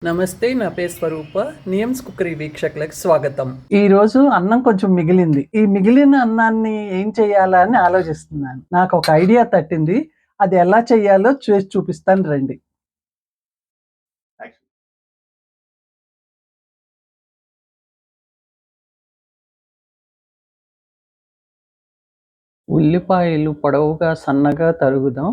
నమస్తే, నా పేరు స్వరూప. నియమ్స్ కుక్కరీ వీక్షకులకు స్వాగతం. ఈరోజు అన్నం కొంచెం మిగిలింది. ఈ మిగిలిన అన్నాన్ని ఏం చేయాలా అని ఆలోచిస్తున్నాను. నాకు ఒక ఐడియా తట్టింది. అది ఎలా చేయాలో చేసి చూపిస్తాను రండి. ఉల్లిపాయలు పొడవుగా సన్నగా తరుగుదాం.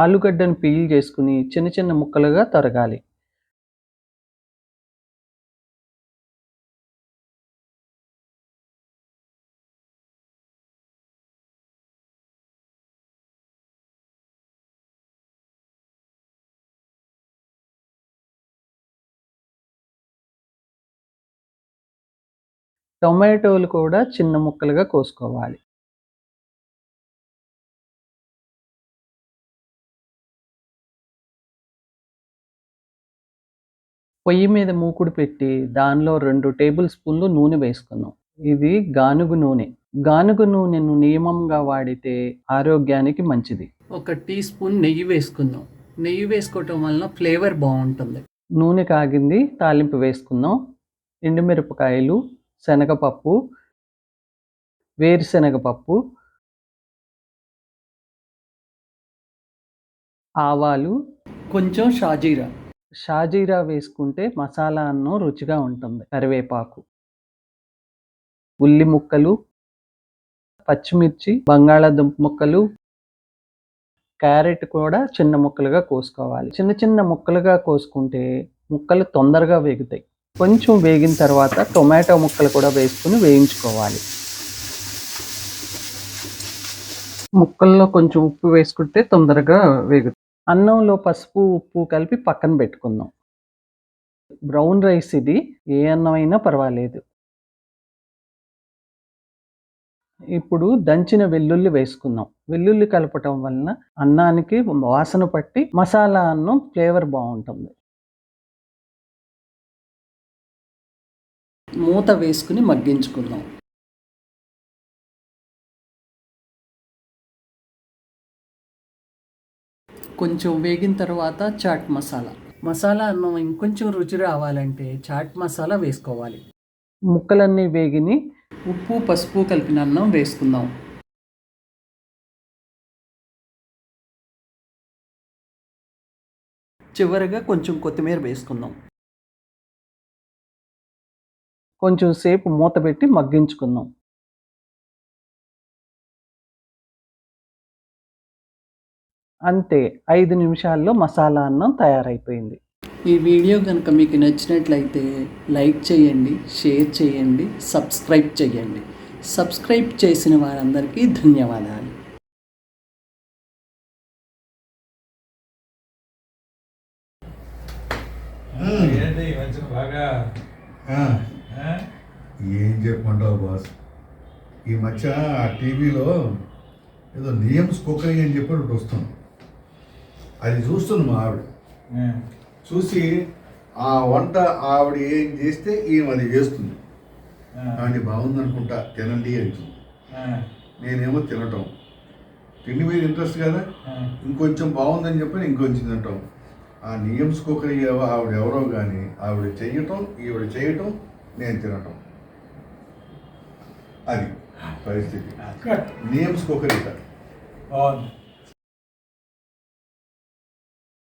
ఆలుగడ్డను పీల్ చేసుకుని చిన్న చిన్న ముక్కలుగా తరగాలి. టొమాటోలు కూడా చిన్న ముక్కలుగా కోసుకోవాలి. పొయ్యి మీద మూకుడు పెట్టి దానిలో 2 టేబుల్ స్పూన్లు నూనె వేసుకుందాం. ఇది గానుగ నూనె. గానుగ నూనెను నియమంగా వాడితే ఆరోగ్యానికి మంచిది. 1 టీ స్పూన్ నెయ్యి వేసుకుందాం. నెయ్యి వేసుకోవటం వలన ఫ్లేవర్ బాగుంటుంది. నూనె కాగింది, తాలింపు వేసుకుందాం. ఎండుమిరపకాయలు, శనగపప్పు, వేరుశనగపప్పు, ఆవాలు, కొంచెం షాజీరా. షాజీరా వేసుకుంటే మసాలా అన్నం రుచిగా ఉంటుంది. కరివేపాకు, ఉల్లి ముక్కలు, పచ్చిమిర్చి, బంగాళాదుంప ముక్కలు, క్యారెట్ కూడా చిన్న ముక్కలుగా కోసుకోవాలి. చిన్న చిన్న ముక్కలుగా కోసుకుంటే ముక్కలు తొందరగా వేగుతాయి. కొంచెం వేగిన తర్వాత టొమాటో ముక్కలు కూడా వేసుకుని వేయించుకోవాలి. ముక్కల్లో కొంచెం ఉప్పు వేసుకుంటే తొందరగా వేగుతాయి. అన్నంలో పసుపు, ఉప్పు కలిపి పక్కన పెట్టుకుందాం. బ్రౌన్ రైస్ ఇది. ఏ అన్నం అయినా పర్వాలేదు. ఇప్పుడు దంచిన వెల్లుల్లి వేసుకుందాం. వెల్లుల్లి కలపటం వలన అన్నానికి వాసన పట్టి మసాలా అన్నం ఫ్లేవర్ బాగుంటుంది. మూత వేసుకుని మగ్గించుకుందాం. కొంచెం వేగిన తర్వాత చాట్ మసాలా అన్నం ఇంకొంచెం రుచి రావాలంటే చాట్ మసాలా వేసుకోవాలి. ముక్కలన్నీ వేగిని ఉప్పు, పసుపు కలిపిన అన్నం వేసుకుందాం. చివరగా కొంచెం కొత్తిమీర వేసుకుందాం. కొంచెం సేపు మూత పెట్టి మగ్గించుకుందాం. అంతే, 5 నిమిషాల్లో మసాలా అన్నం తయారైపోయింది. ఈ వీడియో కనుక మీకు నచ్చినట్లయితే లైక్ చేయండి, షేర్ చేయండి, సబ్స్క్రైబ్ చేయండి. సబ్స్క్రైబ్ చేసిన వారందరికీ ధన్యవాదాలు. ఏం చెప్పమంటావు బాస్? ఈ మధ్య ఆ టీవీలో ఏదో నియమ్స్ కుక్కరీ అని చెప్పి ఒకటి వస్తుంది. అది చూస్తుంది మా ఆవిడ. చూసి ఆ వంట ఆవిడ ఏం చేస్తే ఈమె అది చేస్తుంది. కానీ బాగుందనుకుంటా, తినండి అంటుంది. నేనేమో తినటం, తిండి మీద ఇంట్రెస్ట్ కదా, ఇంకొంచెం బాగుందని చెప్పి ఇంకొంచెం తినటం. ఆ నియమ్స్ కుక్కరీ ఆవిడ ఎవరో కానీ ఆవిడ చెయ్యటం, ఈవిడ చేయటం, నేను తినటం. అది పరిస్థితి. నియమ్స్ కుక్కరీ.